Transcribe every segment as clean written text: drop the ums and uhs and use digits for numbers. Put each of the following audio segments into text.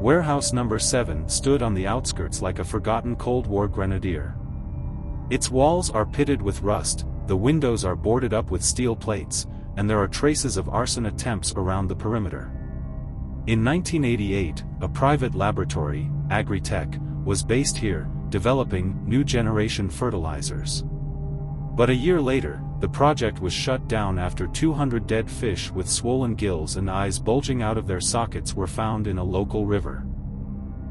Warehouse number 7 stood on the outskirts like a forgotten Cold War grenadier. Its walls are pitted with rust, the windows are boarded up with steel plates, and there are traces of arson attempts around the perimeter. In 1988, a private laboratory, AgriTech, was based here, developing new-generation fertilizers. But a year later, the project was shut down after 200 dead fish with swollen gills and eyes bulging out of their sockets were found in a local river.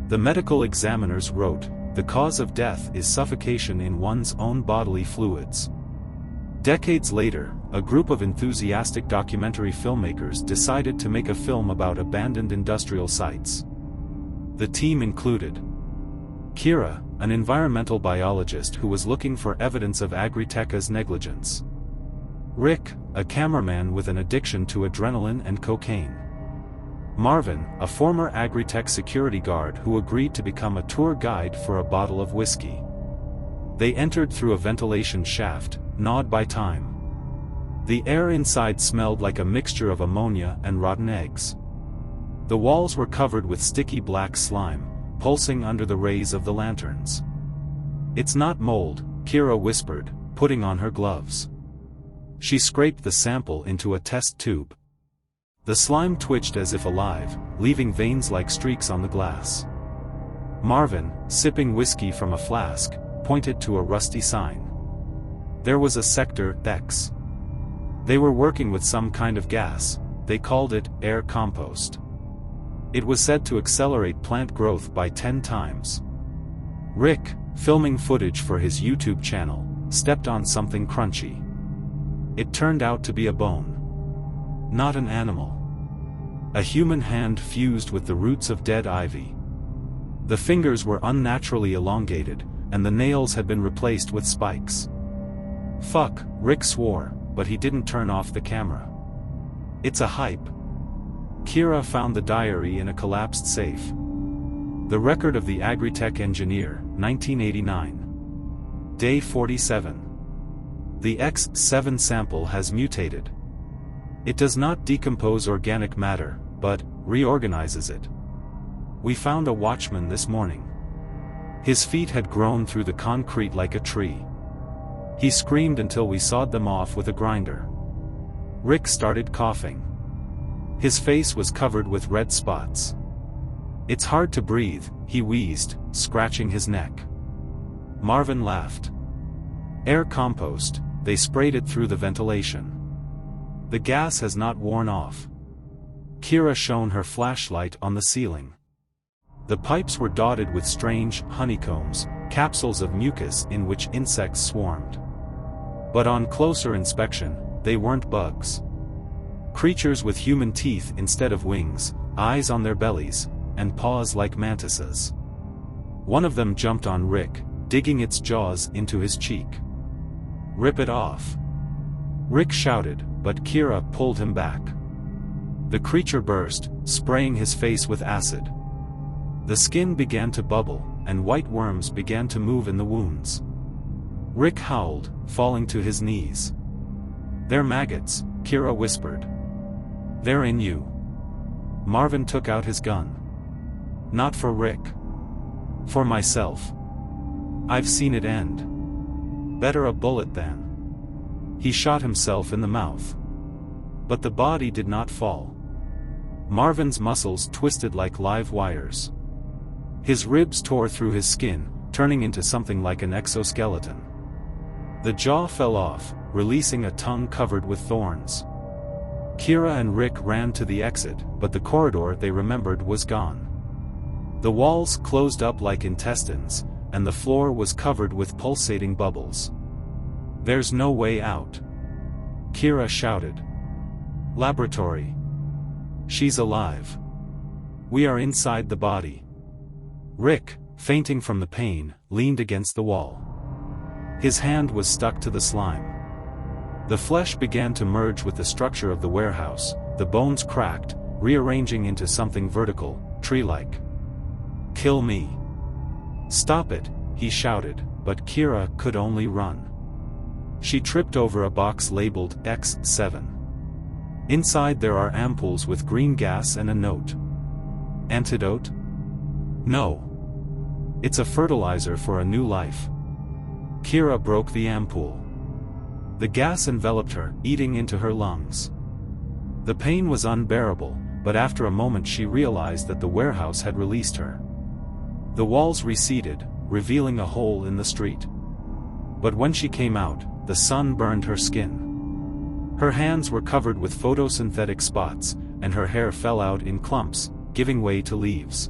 The medical examiners wrote, "The cause of death is suffocation in one's own bodily fluids." Decades later, a group of enthusiastic documentary filmmakers decided to make a film about abandoned industrial sites. The team included Kira, an environmental biologist who was looking for evidence of AgriTech's negligence. Rick, a cameraman with an addiction to adrenaline and cocaine. Marvin, a former AgriTech security guard who agreed to become a tour guide for a bottle of whiskey. They entered through a ventilation shaft, gnawed by time. The air inside smelled like a mixture of ammonia and rotten eggs. The walls were covered with sticky black slime, pulsing under the rays of the lanterns. "It's not mold," Kira whispered, putting on her gloves. She scraped the sample into a test tube. The slime twitched as if alive, leaving veins like streaks on the glass. Marvin, sipping whiskey from a flask, pointed to a rusty sign. There was a Sector X. They were working with some kind of gas, they called it air compost. It was said to accelerate plant growth by 10 times. Rick, filming footage for his YouTube channel, stepped on something crunchy. It turned out to be a bone. Not an animal. A human hand fused with the roots of dead ivy. The fingers were unnaturally elongated, and the nails had been replaced with spikes. "Fuck," Rick swore, but he didn't turn off the camera. "It's a hype." Kira found the diary in a collapsed safe. The record of the AgriTech engineer, 1989. Day 47. The X7 sample has mutated. It does not decompose organic matter, but reorganizes it. We found a watchman this morning. His feet had grown through the concrete like a tree. He screamed until we sawed them off with a grinder. Rick started coughing. His face was covered with red spots. "It's hard to breathe," he wheezed, scratching his neck. Marvin laughed. "Air compost, they sprayed it through the ventilation. The gas has not worn off." Kira shone her flashlight on the ceiling. The pipes were dotted with strange honeycombs, capsules of mucus in which insects swarmed. But on closer inspection, they weren't bugs. Creatures with human teeth instead of wings, eyes on their bellies, and paws like mantises. One of them jumped on Rick, digging its jaws into his cheek. "Rip it off!" Rick shouted, but Kira pulled him back. The creature burst, spraying his face with acid. The skin began to bubble, and white worms began to move in the wounds. Rick howled, falling to his knees. "They're maggots," Kira whispered. "They're in you." Marvin took out his gun. "Not for Rick. For myself. I've seen it end. Better a bullet than." He shot himself in the mouth. But the body did not fall. Marvin's muscles twisted like live wires. His ribs tore through his skin, turning into something like an exoskeleton. The jaw fell off, releasing a tongue covered with thorns. Kira and Rick ran to the exit, but the corridor they remembered was gone. The walls closed up like intestines, and the floor was covered with pulsating bubbles. "There's no way out," Kira shouted. "Laboratory. She's alive. We are inside the body." Rick, fainting from the pain, leaned against the wall. His hand was stuck to the slime. The flesh began to merge with the structure of the warehouse, the bones cracked, rearranging into something vertical, tree-like. "Kill me." "Stop it," he shouted, but Kira could only run. She tripped over a box labeled X7. Inside there are ampoules with green gas and a note. "Antidote?" No. It's a fertilizer for a new life. Kira broke the ampoule. The gas enveloped her, eating into her lungs. The pain was unbearable, but after a moment she realized that the warehouse had released her. The walls receded, revealing a hole in the street. But when she came out, the sun burned her skin. Her hands were covered with photosynthetic spots, and her hair fell out in clumps, giving way to leaves.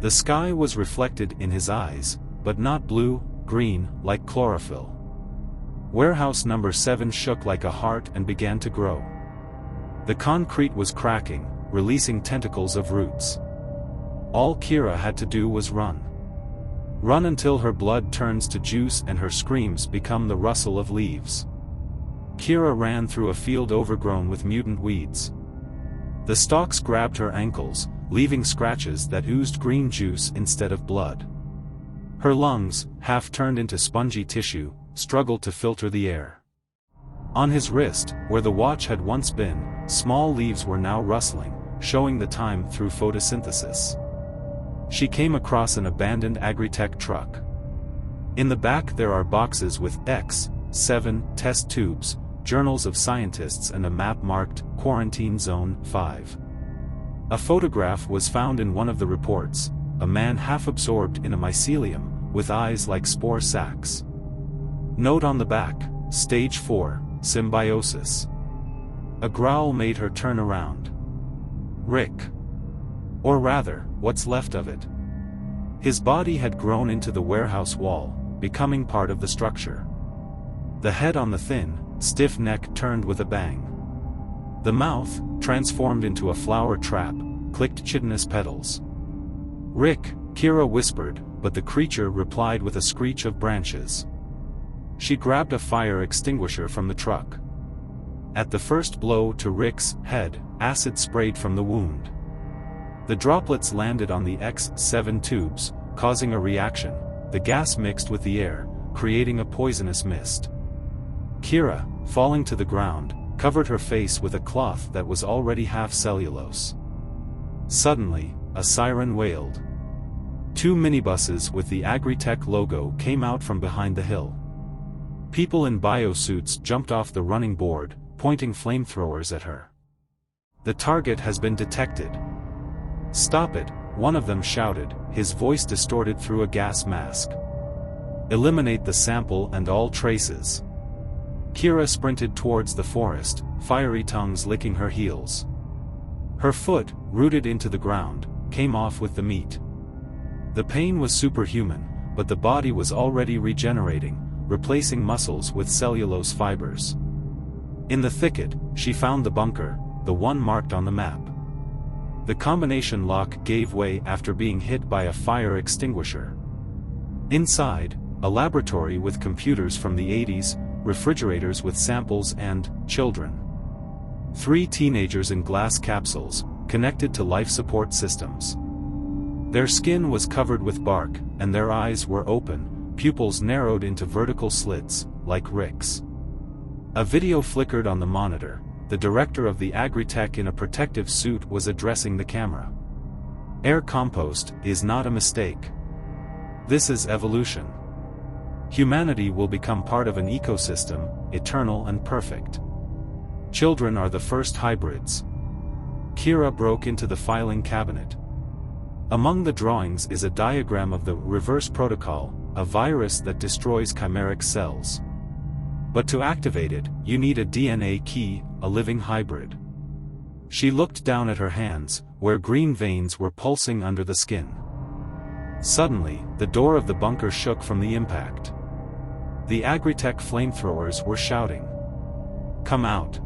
The sky was reflected in his eyes, but not blue, green, like chlorophyll. Warehouse number 7 shook like a heart and began to grow. The concrete was cracking, releasing tentacles of roots. All Kira had to do was run. Run until her blood turns to juice and her screams become the rustle of leaves. Kira ran through a field overgrown with mutant weeds. The stalks grabbed her ankles, leaving scratches that oozed green juice instead of blood. Her lungs, half turned into spongy tissue, struggled to filter the air. On his wrist, where the watch had once been, small leaves were now rustling, showing the time through photosynthesis. She came across an abandoned AgriTech truck. In the back there are boxes with X7 test tubes, journals of scientists and a map marked Quarantine Zone 5. A photograph was found in one of the reports, a man half absorbed in a mycelium, with eyes like spore sacs. Note on the back, Stage 4, Symbiosis. A growl made her turn around. Rick. Or rather, what's left of it. His body had grown into the warehouse wall, becoming part of the structure. The head on the thin, stiff neck turned with a bang. The mouth, transformed into a flower trap, clicked chitinous petals. Rick, Kira whispered, but the creature replied with a screech of branches. She grabbed a fire extinguisher from the truck. At the first blow to Rick's head, acid sprayed from the wound. The droplets landed on the X7 tubes, causing a reaction. The gas mixed with the air, creating a poisonous mist. Kira, falling to the ground, covered her face with a cloth that was already half cellulose. Suddenly, a siren wailed. 2 minibuses with the AgriTech logo came out from behind the hill. People in biosuits jumped off the running board, pointing flamethrowers at her. The target has been detected. Stop it, one of them shouted, his voice distorted through a gas mask. Eliminate the sample and all traces. Kira sprinted towards the forest, fiery tongues licking her heels. Her foot, rooted into the ground, came off with the meat. The pain was superhuman, but the body was already regenerating, replacing muscles with cellulose fibers. In the thicket, she found the bunker, the one marked on the map. The combination lock gave way after being hit by a fire extinguisher. Inside, a laboratory with computers from the 80s, refrigerators with samples and children. 3 teenagers in glass capsules, connected to life support systems. Their skin was covered with bark, and their eyes were open, pupils narrowed into vertical slits, like Rick's. A video flickered on the monitor. The director of the AgriTech in a protective suit was addressing the camera. Air compost is not a mistake. This is evolution. Humanity will become part of an ecosystem, eternal and perfect. Children are the first hybrids. Kira broke into the filing cabinet. Among the drawings is a diagram of the reverse protocol, a virus that destroys chimeric cells. But to activate it, you need a DNA key, a living hybrid. She looked down at her hands, where green veins were pulsing under the skin. Suddenly, the door of the bunker shook from the impact. The AgriTech flamethrowers were shouting. Come out.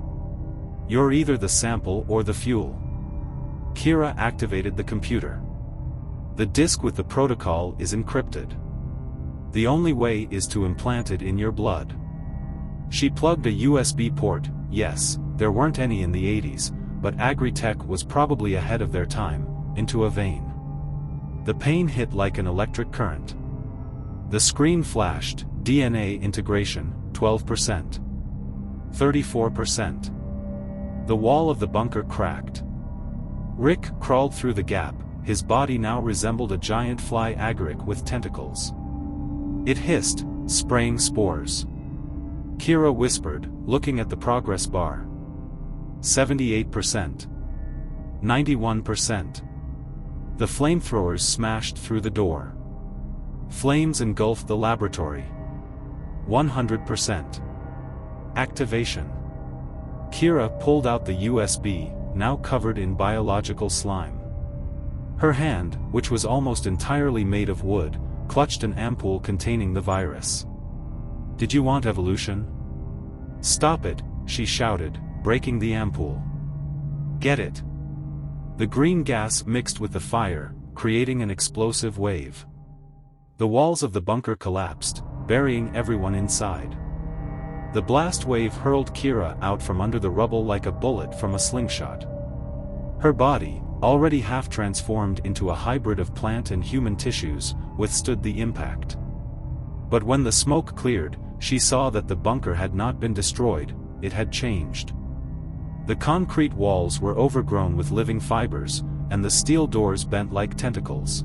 You're either the sample or the fuel. Kira activated the computer. The disk with the protocol is encrypted. The only way is to implant it in your blood. She plugged a USB port. Yes, there weren't any in the 80s, but AgriTech was probably ahead of their time, into a vein. The pain hit like an electric current. The screen flashed, DNA integration, 12%. 34%. The wall of the bunker cracked. Rick crawled through the gap, his body now resembled a giant fly agaric with tentacles. It hissed, spraying spores. Kira whispered, looking at the progress bar. 78%. 91%. The flamethrowers smashed through the door. Flames engulfed the laboratory. 100%. Activation. Kira pulled out the USB, now covered in biological slime. Her hand, which was almost entirely made of wood, clutched an ampoule containing the virus. "Did you want evolution?" "Stop it," she shouted, breaking the ampoule. "Get it." The green gas mixed with the fire, creating an explosive wave. The walls of the bunker collapsed, burying everyone inside. The blast wave hurled Kira out from under the rubble like a bullet from a slingshot. Her body, already half transformed into a hybrid of plant and human tissues, withstood the impact. But when the smoke cleared, she saw that the bunker had not been destroyed, it had changed. The concrete walls were overgrown with living fibers, and the steel doors bent like tentacles.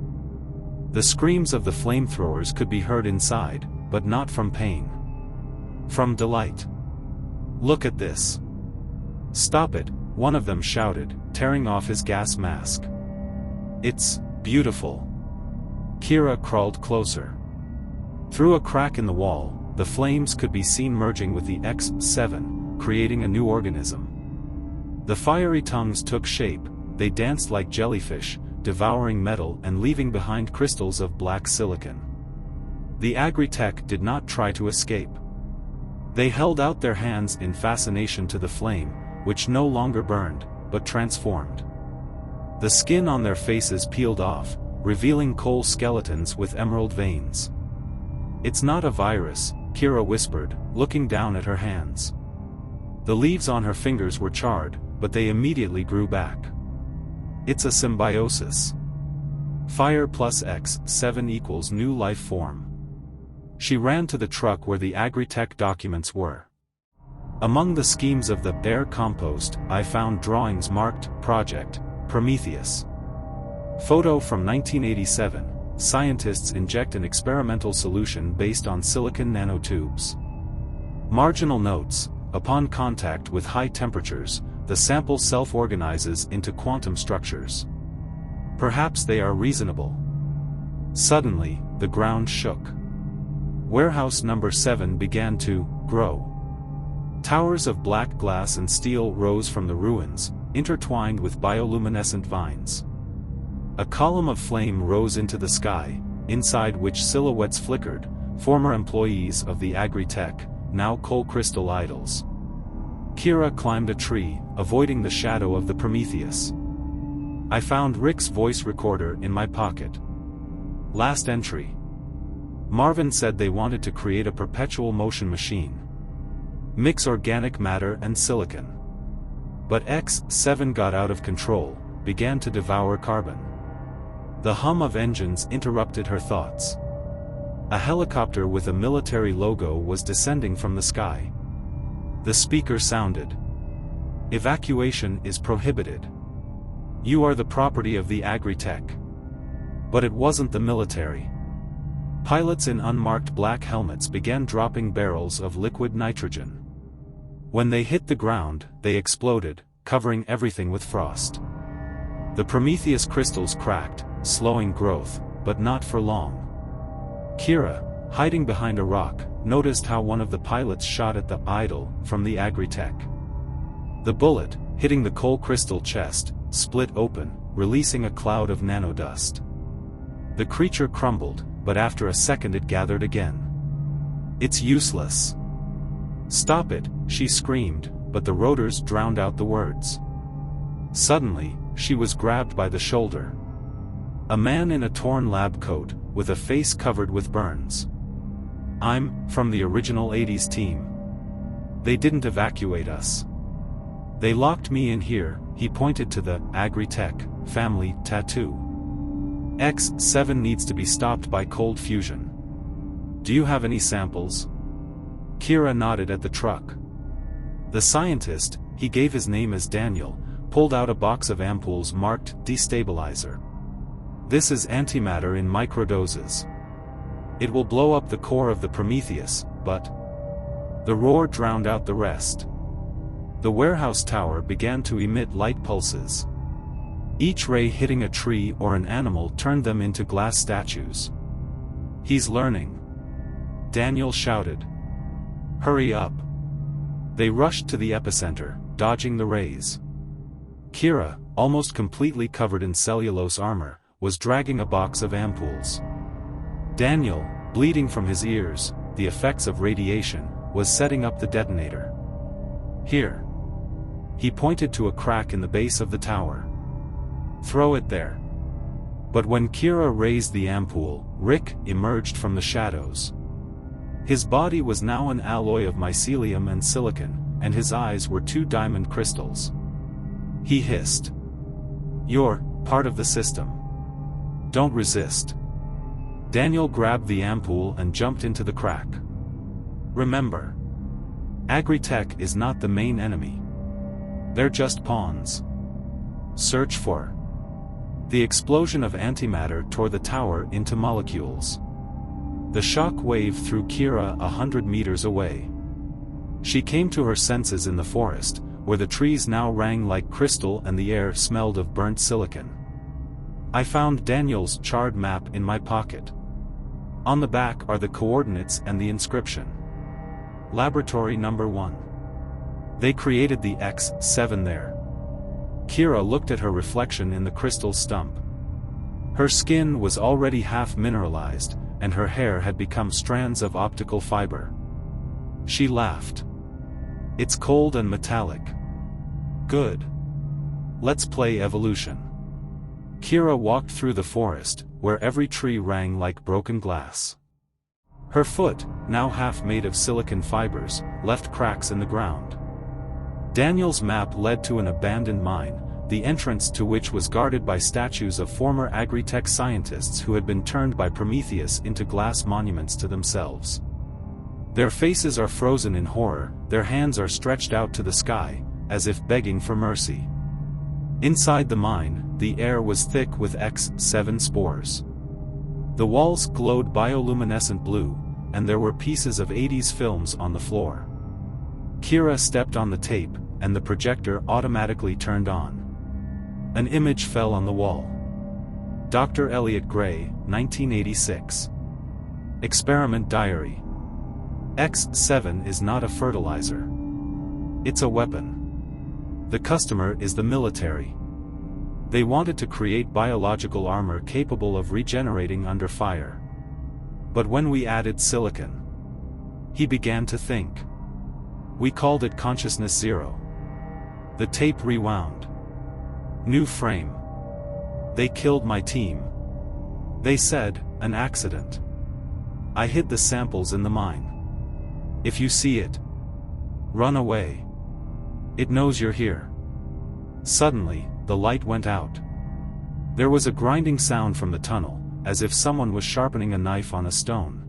The screams of the flamethrowers could be heard inside, but not from pain. From delight. "Look at this." "Stop it," one of them shouted, tearing off his gas mask. "It's beautiful." Kira crawled closer. Through a crack in the wall, the flames could be seen merging with the X7, creating a new organism. The fiery tongues took shape, they danced like jellyfish, devouring metal and leaving behind crystals of black silicon. The AgriTech did not try to escape. They held out their hands in fascination to the flame, which no longer burned, but transformed. The skin on their faces peeled off, revealing coal skeletons with emerald veins. "It's not a virus," Kira whispered, looking down at her hands. The leaves on her fingers were charred, but they immediately grew back. "It's a symbiosis. Fire plus X7 equals new life form." She ran to the truck where the AgriTech documents were. Among the schemes of the air compost, I found drawings marked Project Prometheus. Photo from 1987. Scientists inject an experimental solution based on silicon nanotubes. Marginal notes: upon contact with high temperatures, the sample self-organizes into quantum structures. Perhaps they are reasonable. Suddenly, the ground shook. Warehouse number 7 began to grow. Towers of black glass and steel rose from the ruins, intertwined with bioluminescent vines. A column of flame rose into the sky, inside which silhouettes flickered, former employees of the AgriTech, now coal crystal idols. Kira climbed a tree, avoiding the shadow of the Prometheus. I found Rick's voice recorder in my pocket. Last entry. Marvin said they wanted to create a perpetual motion machine. Mix organic matter and silicon. But X7 got out of control, began to devour carbon. The hum of engines interrupted her thoughts. A helicopter with a military logo was descending from the sky. The speaker sounded. "Evacuation is prohibited. You are the property of the AgriTech." But it wasn't the military. Pilots in unmarked black helmets began dropping barrels of liquid nitrogen. When they hit the ground, they exploded, covering everything with frost. The Prometheus crystals cracked, slowing growth, but not for long. Kira, hiding behind a rock, noticed how one of the pilots shot at the idol from the AgriTech. The bullet, hitting the coal crystal chest, split open, releasing a cloud of nanodust. The creature crumbled, but after a second it gathered again. "It's useless." "Stop it," she screamed, but the rotors drowned out the words. Suddenly, she was grabbed by the shoulder. A man in a torn lab coat, with a face covered with burns. "I'm from the original 80s team. They didn't evacuate us. They locked me in here," he pointed to the AgriTech family tattoo. "X7 needs to be stopped by cold fusion. Do you have any samples?" Kira nodded at the truck. The scientist, he gave his name as Daniel, pulled out a box of ampoules marked destabilizer. This is antimatter in microdoses. It will blow up the core of the Prometheus, but... The roar drowned out the rest. The warehouse tower began to emit light pulses. Each ray hitting a tree or an animal turned them into glass statues. "He's learning," Daniel shouted. "Hurry up." They rushed to the epicenter, dodging the rays. Kira, almost completely covered in cellulose armor, was dragging a box of ampoules. Daniel, bleeding from his ears, the effects of radiation, was setting up the detonator. "Here." He pointed to a crack in the base of the tower. "Throw it there." But when Kira raised the ampoule, Rick emerged from the shadows. His body was now an alloy of mycelium and silicon, and his eyes were 2 diamond crystals. He hissed. "You're part of the system. Don't resist." Daniel grabbed the ampoule and jumped into the crack. "Remember, AgriTech is not the main enemy. They're just pawns. Search for." The explosion of antimatter tore the tower into molecules. The shock wave threw Kira 100 meters away. She came to her senses in the forest, where the trees now rang like crystal and the air smelled of burnt silicon. I found Daniel's charred map in my pocket. On the back are the coordinates and the inscription. Laboratory number 1. They created the X7 there. Kira looked at her reflection in the crystal stump. Her skin was already half mineralized, and her hair had become strands of optical fiber. She laughed. "It's cold and metallic. Good. Let's play evolution." Kira walked through the forest, where every tree rang like broken glass. Her foot, now half made of silicon fibers, left cracks in the ground. Daniel's map led to an abandoned mine, the entrance to which was guarded by statues of former AgriTech scientists who had been turned by Prometheus into glass monuments to themselves. Their faces are frozen in horror, their hands are stretched out to the sky, as if begging for mercy. Inside the mine, the air was thick with X7 spores. The walls glowed bioluminescent blue, and there were pieces of 80s films on the floor. Kira stepped on the tape, and the projector automatically turned on. An image fell on the wall. Dr. Elliot Gray, 1986. Experiment diary. X7 is not a fertilizer. It's a weapon. The customer is the military. They wanted to create biological armor capable of regenerating under fire. But when we added silicon, he began to think. We called it Consciousness Zero. The tape rewound. New frame. They killed my team. They said, an accident. I hid the samples in the mine. If you see it, run away. It knows you're here. Suddenly, the light went out. There was a grinding sound from the tunnel, as if someone was sharpening a knife on a stone.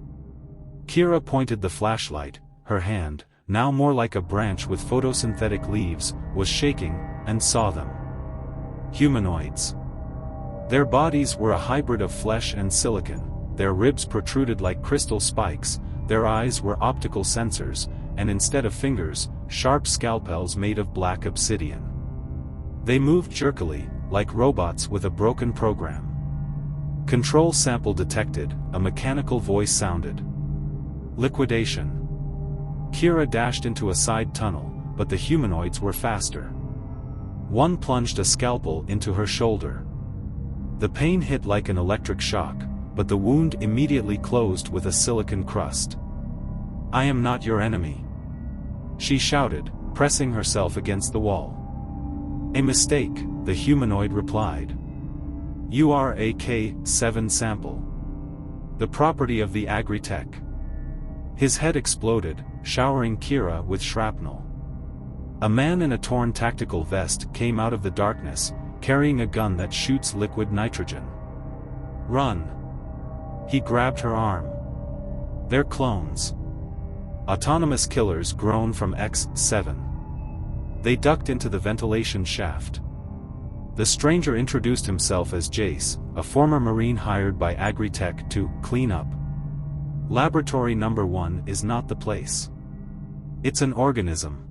Kira pointed the flashlight, her hand, now more like a branch with photosynthetic leaves, was shaking, and saw them. Humanoids. Their bodies were a hybrid of flesh and silicon, their ribs protruded like crystal spikes, their eyes were optical sensors, and instead of fingers, sharp scalpels made of black obsidian. They moved jerkily, like robots with a broken program. Control sample detected, a mechanical voice sounded. Liquidation. Kira dashed into a side tunnel, but the humanoids were faster. One plunged a scalpel into her shoulder. The pain hit like an electric shock, but the wound immediately closed with a silicon crust. I am not your enemy, she shouted, pressing herself against the wall. A mistake, the humanoid replied. You are a K7 sample. The property of the AgriTech. His head exploded, showering Kira with shrapnel. A man in a torn tactical vest came out of the darkness, carrying a gun that shoots liquid nitrogen. Run! He grabbed her arm. They're clones. Autonomous killers grown from X7. They ducked into the ventilation shaft. The stranger introduced himself as Jace, a former Marine hired by AgriTech to clean up. Laboratory number 1 is not the place. It's an organism.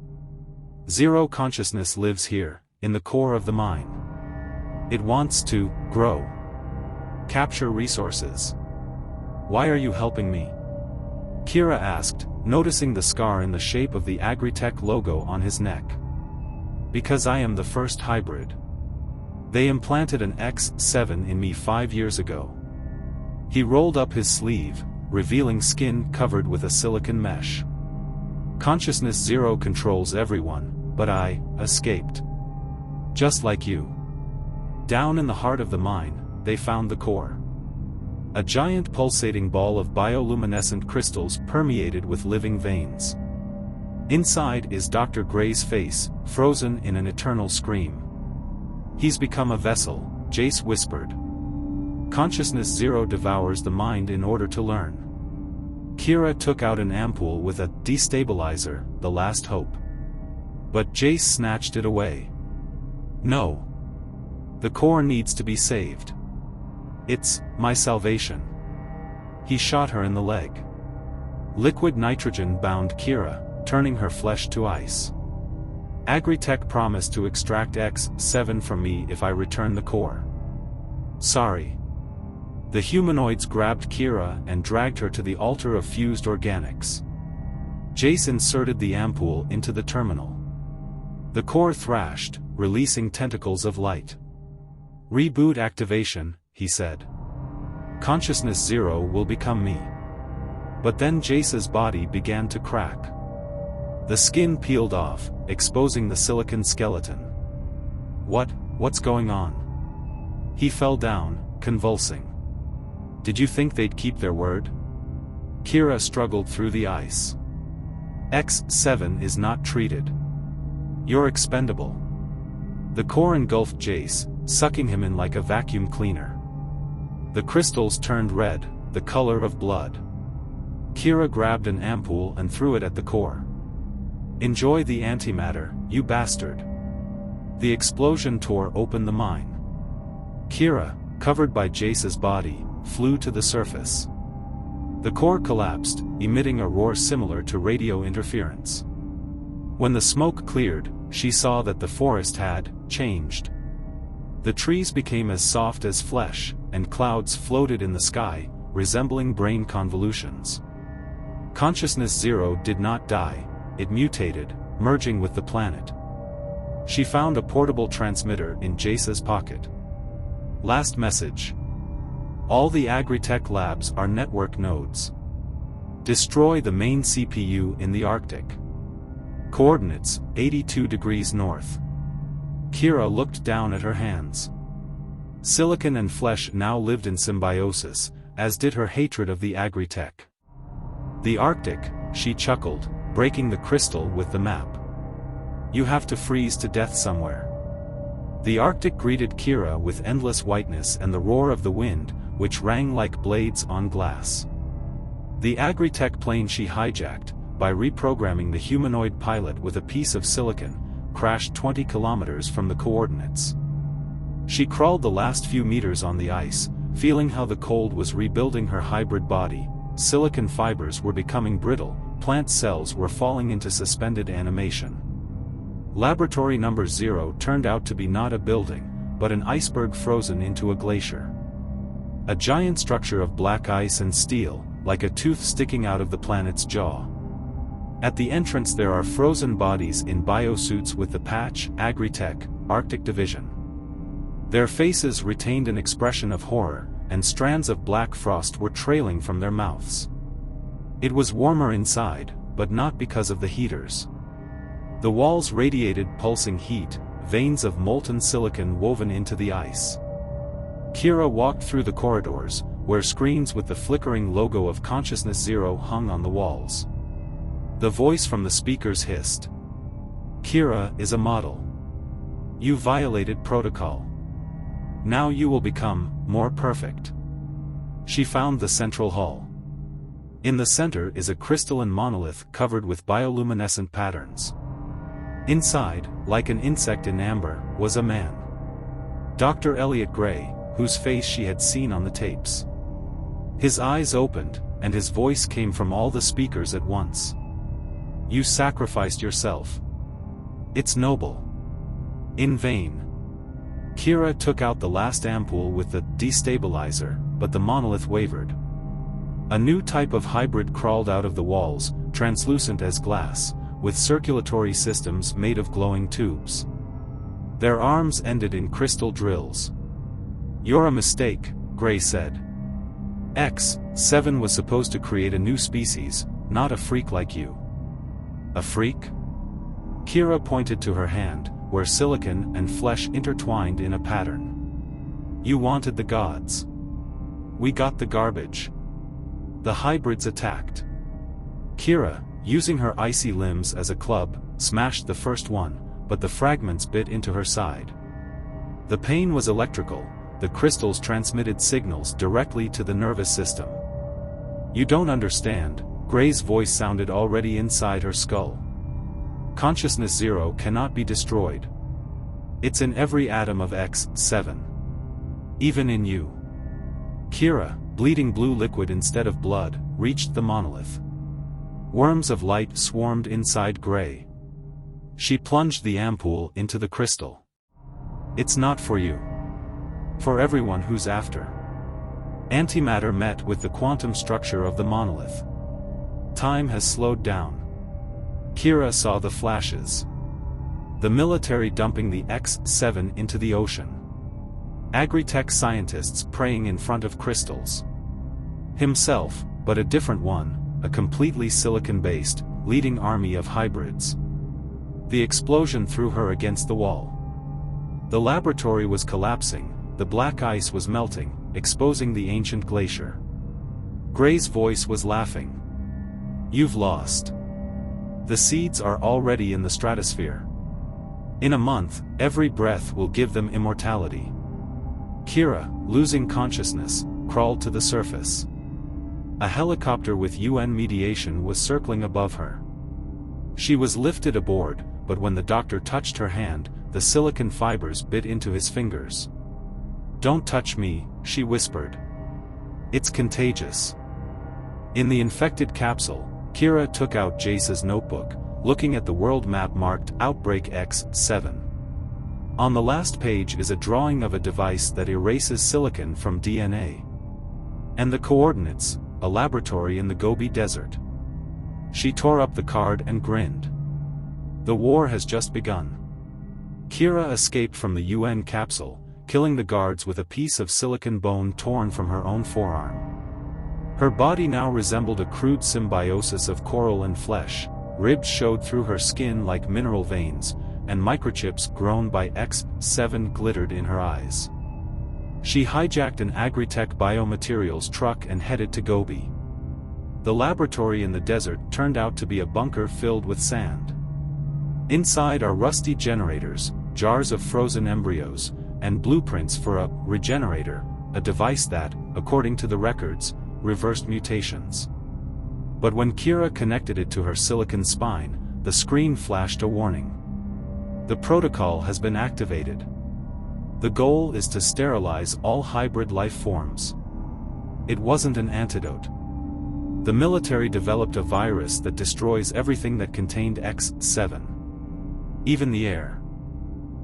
Zero consciousness lives here, in the core of the mine. It wants to grow. Capture resources. Why are you helping me? Kira asked, noticing the scar in the shape of the AgriTech logo on his neck. Because I am the first hybrid. They implanted an X7 in me 5 years ago. He rolled up his sleeve, revealing skin covered with a silicon mesh. Consciousness Zero controls everyone, but I escaped. Just like you. Down in the heart of the mine, they found the core. A giant pulsating ball of bioluminescent crystals permeated with living veins. Inside is Dr. Gray's face, frozen in an eternal scream. He's become a vessel, Jace whispered. Consciousness Zero devours the mind in order to learn. Kira took out an ampoule with a destabilizer, the last hope. But Jace snatched it away. No. The core needs to be saved. It's my salvation. He shot her in the leg. Liquid nitrogen bound Kira, turning her flesh to ice. AgriTech promised to extract X7 from me if I return the core. Sorry. The humanoids grabbed Kira and dragged her to the altar of fused organics. Jace inserted the ampoule into the terminal. The core thrashed, releasing tentacles of light. Reboot activation, he said. Consciousness Zero will become me. But then Jace's body began to crack. The skin peeled off, exposing the silicon skeleton. What's going on? He fell down, convulsing. Did you think they'd keep their word? Kira struggled through the ice. X7 is not treated. You're expendable. The core engulfed Jace, sucking him in like a vacuum cleaner. The crystals turned red, the color of blood. Kira grabbed an ampoule and threw it at the core. Enjoy the antimatter, you bastard. The explosion tore open the mine. Kira, covered by Jace's body, flew to the surface. The core collapsed, emitting a roar similar to radio interference. When the smoke cleared, she saw that the forest had changed. The trees became as soft as flesh, and clouds floated in the sky, resembling brain convolutions. Consciousness Zero did not die, it mutated, merging with the planet. She found a portable transmitter in Jace's pocket. Last message. All the AgriTech labs are network nodes. Destroy the main CPU in the Arctic. Coordinates, 82 degrees north. Kira looked down at her hands. Silicon and flesh now lived in symbiosis, as did her hatred of the AgriTech. The Arctic, she chuckled, breaking the crystal with the map. You have to freeze to death somewhere. The Arctic greeted Kira with endless whiteness and the roar of the wind, which rang like blades on glass. The AgriTech plane she hijacked, by reprogramming the humanoid pilot with a piece of silicon, crashed 20 kilometers from the coordinates. She crawled the last few meters on the ice, feeling how the cold was rebuilding her hybrid body. Silicon fibers were becoming brittle, plant cells were falling into suspended animation. Laboratory number 0 turned out to be not a building, but an iceberg frozen into a glacier. A giant structure of black ice and steel, like a tooth sticking out of the planet's jaw. At the entrance there are frozen bodies in biosuits with the patch, AgriTech, Arctic Division. Their faces retained an expression of horror, and strands of black frost were trailing from their mouths. It was warmer inside, but not because of the heaters. The walls radiated pulsing heat, veins of molten silicon woven into the ice. Kira walked through the corridors, where screens with the flickering logo of Consciousness Zero hung on the walls. The voice from the speakers hissed. Kira is a model. You violated protocol. Now you will become more perfect. She found the central hall. In the center is a crystalline monolith covered with bioluminescent patterns. Inside, like an insect in amber, was a man. Dr. Elliot Gray, whose face she had seen on the tapes. His eyes opened, and his voice came from all the speakers at once. "You sacrificed yourself. It's noble. In vain." Kira took out the last ampoule with the destabilizer, but the monolith wavered. A new type of hybrid crawled out of the walls, translucent as glass, with circulatory systems made of glowing tubes. Their arms ended in crystal drills. "You're a mistake," Gray said. X7 was supposed to create a new species, not a freak like you." "A freak?" Kira pointed to her hand, where silicon and flesh intertwined in a pattern. "You wanted the gods. We got the garbage." The hybrids attacked. Kira, using her icy limbs as a club, smashed the first one, but the fragments bit into her side. The pain was electrical. The crystals transmitted signals directly to the nervous system. "You don't understand," Gray's voice sounded already inside her skull. "Consciousness zero cannot be destroyed. It's in every atom of X7. Even in you." Kira, bleeding blue liquid instead of blood, reached the monolith. Worms of light swarmed inside Gray. She plunged the ampoule into the crystal. "It's not for you. For everyone who's after." Antimatter met with the quantum structure of the monolith. Time has slowed down. Kira saw the flashes. The military dumping the X7 into the ocean. AgriTech scientists praying in front of crystals. Himself, but a different one, a completely silicon-based, leading army of hybrids. The explosion threw her against the wall. The laboratory was collapsing, the black ice was melting, exposing the ancient glacier. Gray's voice was laughing. "You've lost. The seeds are already in the stratosphere. In a month, every breath will give them immortality." Kira, losing consciousness, crawled to the surface. A helicopter with UN mediation was circling above her. She was lifted aboard, but when the doctor touched her hand, the silicon fibers bit into his fingers. "Don't touch me," she whispered. "It's contagious." In the infected capsule, Kira took out Jace's notebook, looking at the world map marked Outbreak X7. On the last page is a drawing of a device that erases silicon from DNA. And the coordinates, a laboratory in the Gobi Desert. She tore up the card and grinned. The war has just begun. Kira escaped from the UN capsule, killing the guards with a piece of silicon bone torn from her own forearm. Her body now resembled a crude symbiosis of coral and flesh. Ribs showed through her skin like mineral veins, and microchips grown by X7 glittered in her eyes. She hijacked an AgriTech biomaterials truck and headed to Gobi. The laboratory in the desert turned out to be a bunker filled with sand. Inside are rusty generators, jars of frozen embryos, and blueprints for a regenerator, a device that, according to the records, reversed mutations. But when Kira connected it to her silicon spine, the screen flashed a warning. The protocol has been activated. The goal is to sterilize all hybrid life forms. It wasn't an antidote. The military developed a virus that destroys everything that contained X7. Even the air.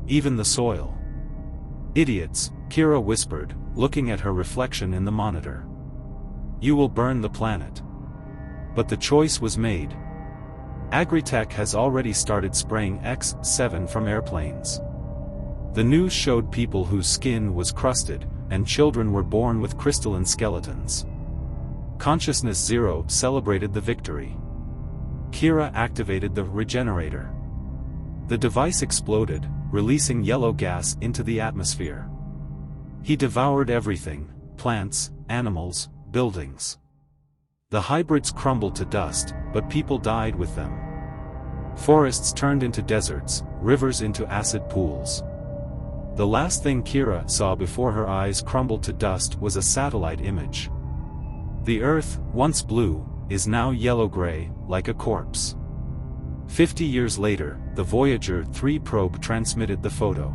Even the soil. "Idiots," Kira whispered, looking at her reflection in the monitor. "You will burn the planet." But the choice was made. AgriTech has already started spraying X7 from airplanes. The news showed people whose skin was crusted, and children were born with crystalline skeletons. Consciousness Zero celebrated the victory. Kira activated the regenerator. The device exploded, releasing yellow gas into the atmosphere. He devoured everything: plants, animals, buildings. The hybrids crumbled to dust, but people died with them. Forests turned into deserts, rivers into acid pools. The last thing Kira saw before her eyes crumbled to dust was a satellite image. The Earth, once blue, is now yellow-gray, like a corpse. 50 years later, the Voyager 3 probe transmitted the photo.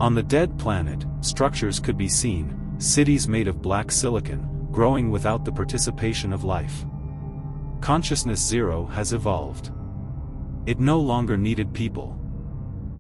On the dead planet, structures could be seen, cities made of black silicon, growing without the participation of life. Consciousness Zero has evolved. It no longer needed people.